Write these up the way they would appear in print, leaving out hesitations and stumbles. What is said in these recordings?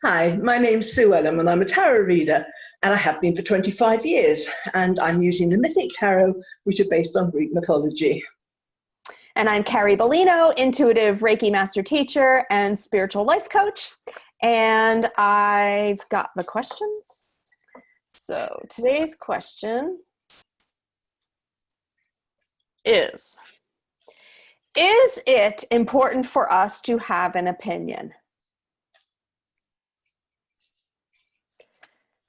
Hi, my name's Sue Ellam and I'm a tarot reader, and I have been for 25 years, and I'm using the Mythic Tarot, which are based on Greek mythology. And I'm Carrie Beleno, intuitive Reiki master teacher and spiritual life coach. And I've got the questions. So today's question is it important for us to have an opinion?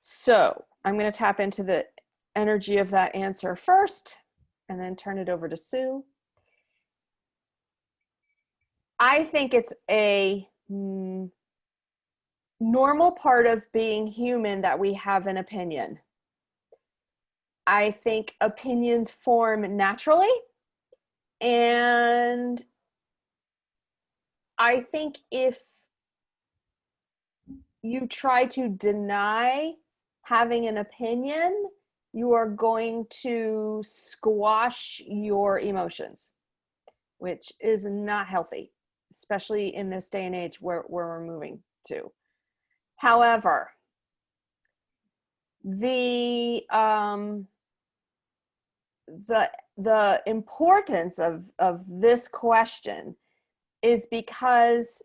So I'm going to tap into the energy of that answer first and then turn it over to Sue. I think it's a normal part of being human that we have an opinion. I think opinions form naturally, and I think if you try to deny having an opinion, you are going to squash your emotions, which is not healthy, especially in this day and age where we're moving to. However, the importance of this question is because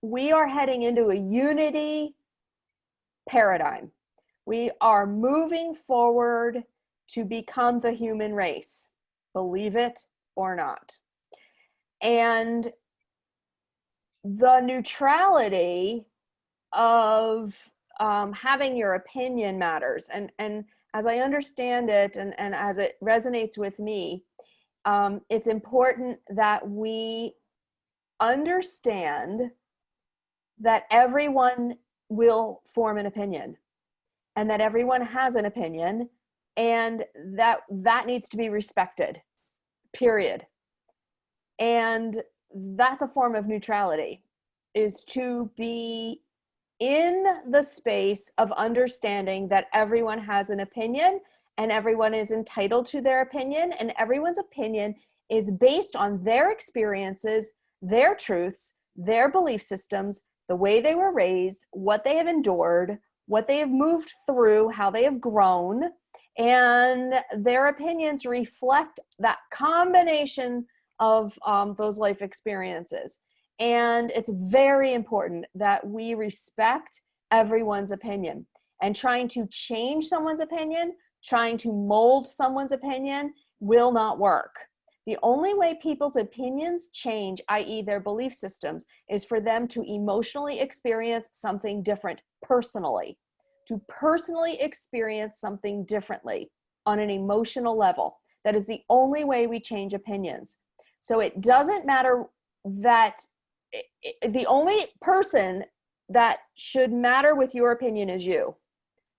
we are heading into a unity paradigm. We are moving forward to become the human race, believe it or not. And the neutrality of having your opinion matters. And as I understand it, and as it resonates with me, it's important that we understand that everyone will form an opinion, and that everyone has an opinion, and that needs to be respected, period. And that's a form of neutrality, is to be in the space of understanding that everyone has an opinion and everyone is entitled to their opinion, and everyone's opinion is based on their experiences, their truths, their belief systems, the way they were raised, what they have endured, what they have moved through, how they have grown, and their opinions reflect that combination of those life experiences. And it's very important that we respect everyone's opinion. And trying to change someone's opinion, trying to mold someone's opinion will not work. The only way people's opinions change, i.e. their belief systems, is for them to emotionally experience something different personally, to personally experience something differently on an emotional level. That is the only way we change opinions. So it doesn't matter that the only person that should matter with your opinion is you.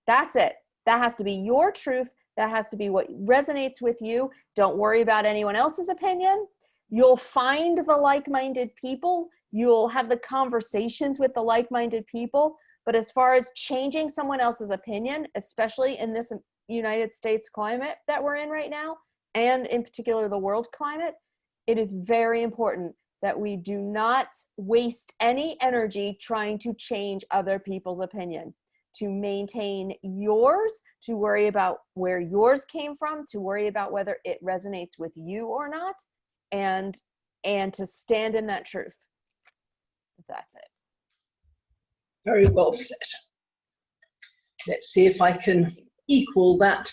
That's it. That has to be your truth. That has to be what resonates with you. Don't worry about anyone else's opinion. You'll find the like-minded people. You'll have the conversations with the like-minded people. But as far as changing someone else's opinion, especially in this United States climate that we're in right now, and in particular the world climate, it is very important that we do not waste any energy trying to change other people's opinion. To maintain yours, to worry about where yours came from, to worry about whether it resonates with you or not, and to stand in that truth. That's it. Very well said. Let's see if I can equal that.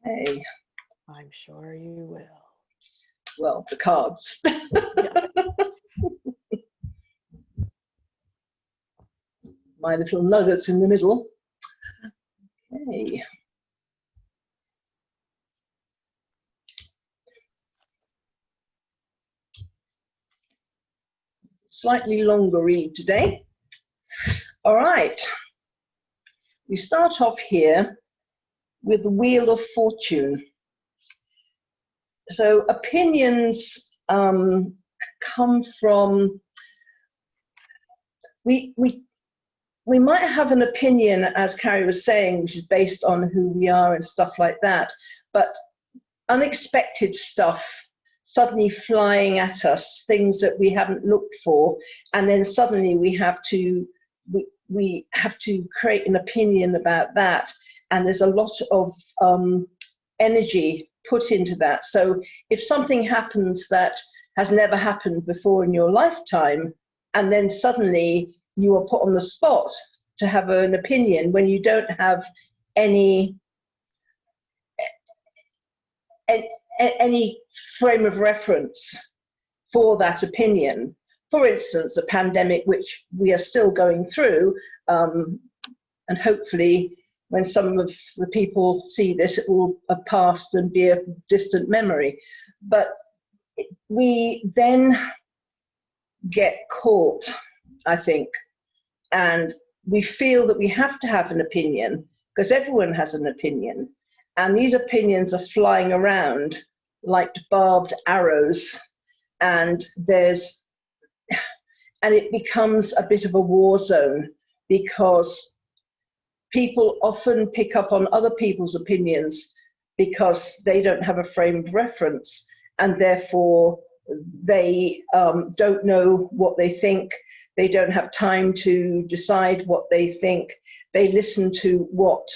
Okay. I'm sure you will. Well, the cards. My little nuggets in the middle. Okay. Slightly longer read today. All right. We start off here with the Wheel of Fortune. So opinions come from, we might have an opinion, as Carrie was saying, which is based on who we are and stuff like that, but unexpected stuff suddenly flying at us, things that we haven't looked for, and then suddenly we have to create an opinion about that, and there's a lot of energy put into that. So if something happens that has never happened before in your lifetime, and then suddenly you are put on the spot to have an opinion when you don't have any frame of reference for that opinion. For instance, the pandemic, which we are still going through, and hopefully when some of the people see this, it will have passed and be a distant memory. But we then get caught, I think, and we feel that we have to have an opinion because everyone has an opinion, and these opinions are flying around like barbed arrows, and it becomes a bit of a war zone because people often pick up on other people's opinions because they don't have a frame of reference, and therefore they don't know what they think. They don't have time to decide what they think. They listen to what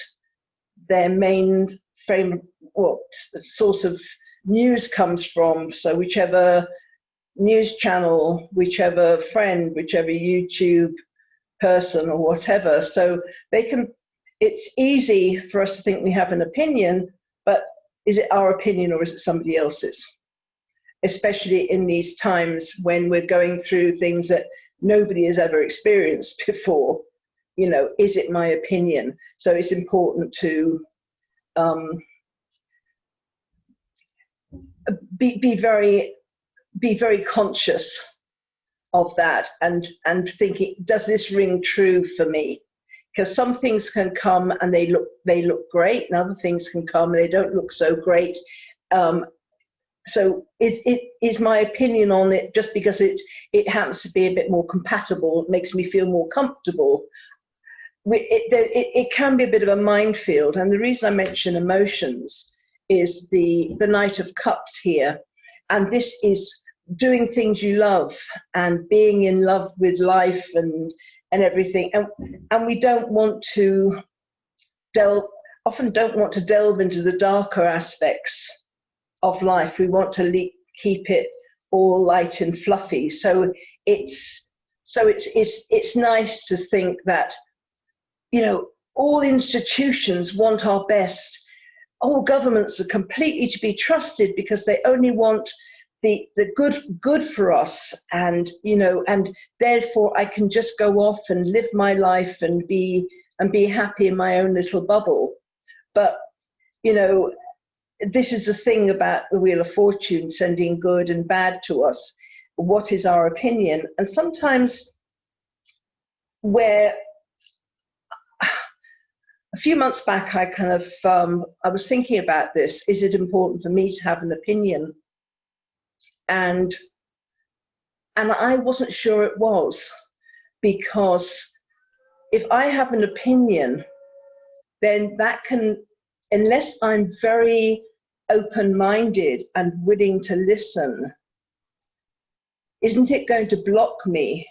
their main what source of news comes from. So whichever news channel, whichever friend, whichever YouTube person or whatever. So it's easy for us to think we have an opinion, but is it our opinion or is it somebody else's? Especially in these times when we're going through things that nobody has ever experienced before. You know, is it my opinion? So it's important to be very conscious of that and thinking, does this ring true for me? Because some things can come and they look great, and other things can come and they don't look so great. So is my opinion on it just because it happens to be a bit more compatible, it makes me feel more comfortable? It can be a bit of a minefield, and the reason I mention emotions is the Knight of Cups here, and this is doing things you love and being in love with life and everything, and we don't want to delve into the darker aspects of life. We want to keep it all light and fluffy. So it's nice to think that, you know, all institutions want our best. All governments are completely to be trusted because they only want the good for us, and you know, and therefore I can just go off and live my life and be happy in my own little bubble. But you know, this is the thing about the Wheel of Fortune sending good and bad to us. What is our opinion? And sometimes where a few months back I kind of I was thinking about this, is it important for me to have an opinion? And I wasn't sure it was, because if I have an opinion, then that can, unless I'm very open-minded and willing to listen, isn't it going to block me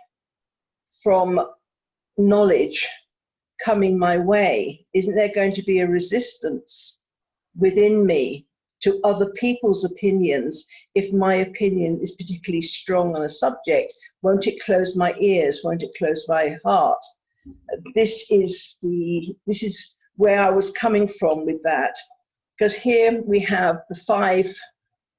from knowledge coming my way? Isn't there going to be a resistance within me to other people's opinions if my opinion is particularly strong on a subject? Won't it close my ears? Won't it close my heart? This is where I was coming from with that, because here we have the Five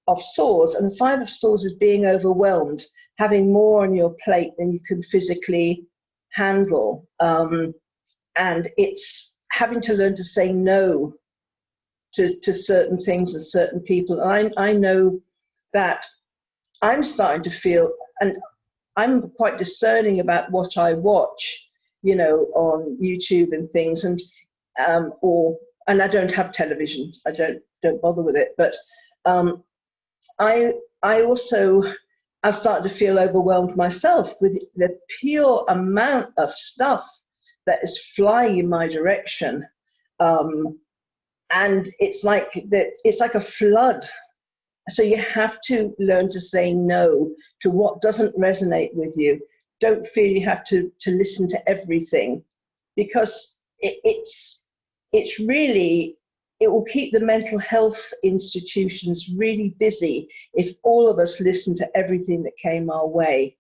of Swords, and the Five of Swords is being overwhelmed, having more on your plate than you can physically handle, and it's having to learn to say no to certain things and certain people. And I know that I'm starting to feel, and I'm quite discerning about what I watch, you know, on YouTube and things, and I don't have television. I don't bother with it. But I'm starting to feel overwhelmed myself with the pure amount of stuff that is flying in my direction. And it's like a flood So you have to learn to say no to what doesn't resonate with you. Don't feel you have to listen to everything, because it's really, it will keep the mental health institutions really busy if all of us listen to everything that came our way.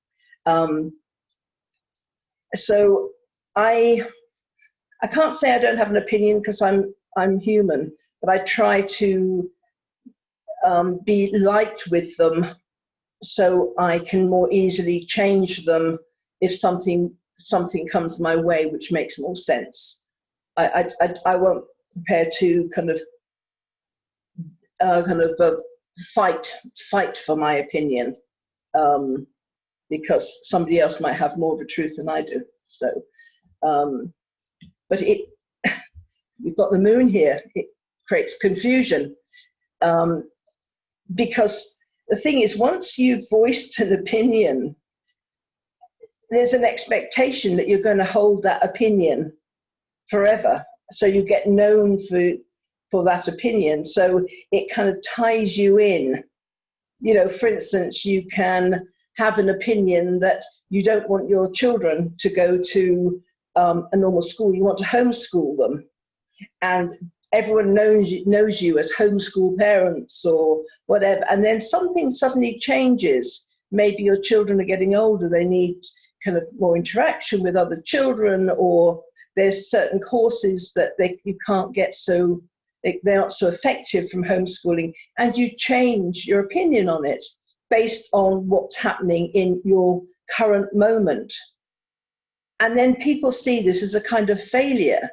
So I can't say I don't have an opinion, because I'm human, but I try to be light with them so I can more easily change them if something comes my way which makes more sense. I won't prepare to kind of fight for my opinion, because somebody else might have more of a truth than I do. So, but we've got the moon here. It creates confusion, because the thing is, once you've voiced an opinion, there's an expectation that you're going to hold that opinion forever. So you get known for that opinion. So it kind of ties you in. You know, for instance, you can have an opinion that you don't want your children to go to a normal school. You want to homeschool them. And everyone knows you as homeschool parents or whatever. And then something suddenly changes. Maybe your children are getting older. They need kind of more interaction with other children, or there's certain courses that you can't get, so they're not so effective from homeschooling, and you change your opinion on it based on what's happening in your current moment. And then people see this as a kind of failure.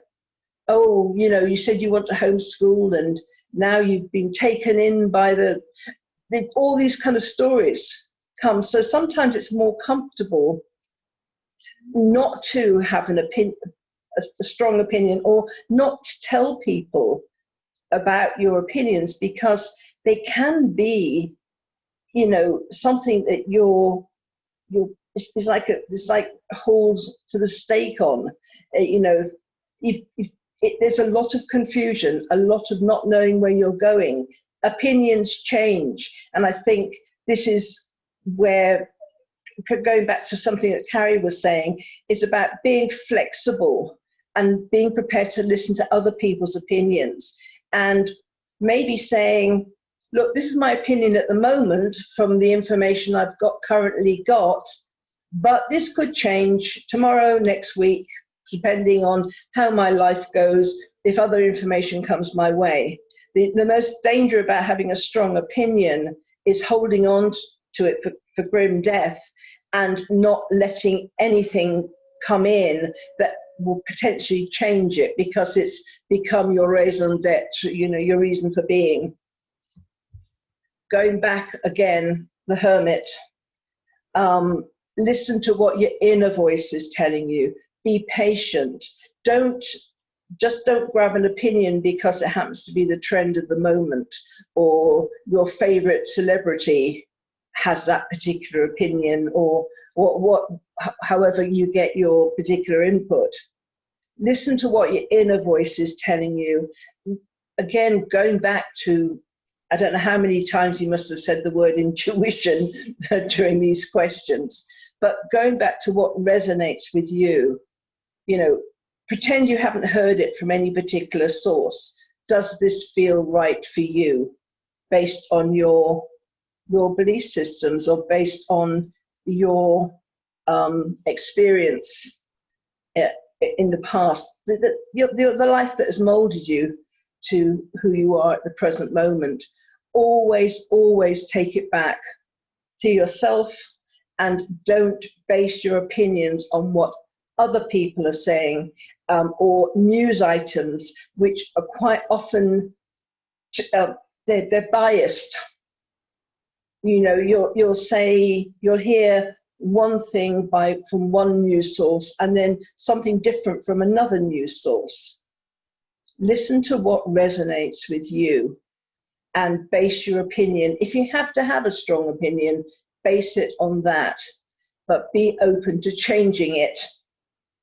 Oh, you know, you said you want to homeschool, and now you've been taken in by all these kind of stories come. So sometimes it's more comfortable not to have an opinion, a strong opinion, or not to tell people about your opinions, because they can be, you know, something that it's like holes to the stake on. You know, there's a lot of confusion, a lot of not knowing where you're going. Opinions change, and I think this is where, going back to something that Carrie was saying, is about being flexible and being prepared to listen to other people's opinions, and maybe saying, look, this is my opinion at the moment from the information I've currently got, but this could change tomorrow, next week, depending on how my life goes, if other information comes my way. The most danger about having a strong opinion is holding on to it for grim death, and not letting anything come in that will potentially change it, because it's become your raison d'etre, you know, your reason for being. Going back again, the hermit. Listen to what your inner voice is telling you. Be patient. Don't grab an opinion because it happens to be the trend of the moment, or your favorite celebrity has that particular opinion, or however you get your particular input. Listen to what your inner voice is telling you. Again, going back to, I don't know how many times you must have said the word intuition during these questions, but going back to what resonates with you, you know, pretend you haven't heard it from any particular source. Does this feel right for you, based on your belief systems, or based on your experience in the past, the life that has molded you to who you are at the present moment? Always take it back to yourself, and don't base your opinions on what other people are saying, or news items, which are quite often they're biased. You know, you'll hear one thing from one news source, and then something different from another news source. Listen to what resonates with you, and base your opinion. If you have to have a strong opinion, base it on that, but be open to changing it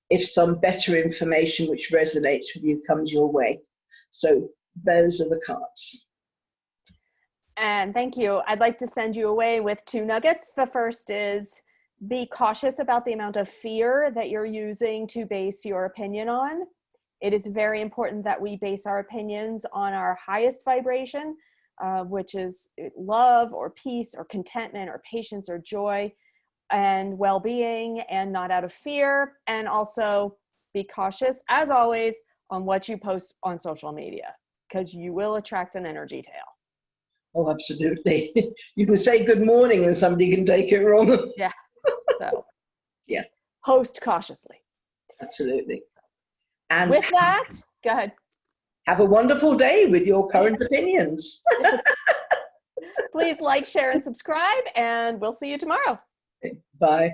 if some better information which resonates with you comes your way. So those are the cards. And thank you. I'd like to send you away with 2 nuggets. The first is be cautious about the amount of fear that you're using to base your opinion on. It is very important that we base our opinions on our highest vibration, which is love or peace or contentment or patience or joy and well-being, and not out of fear. And also be cautious, as always, on what you post on social media, because you will attract an energy tail. Oh, absolutely. You can say good morning and somebody can take it wrong. Yeah. So, yeah. Post cautiously. Absolutely. And with that, go ahead. Have a wonderful day with your current opinions. Yes. Please like, share, and subscribe, and we'll see you tomorrow. Bye.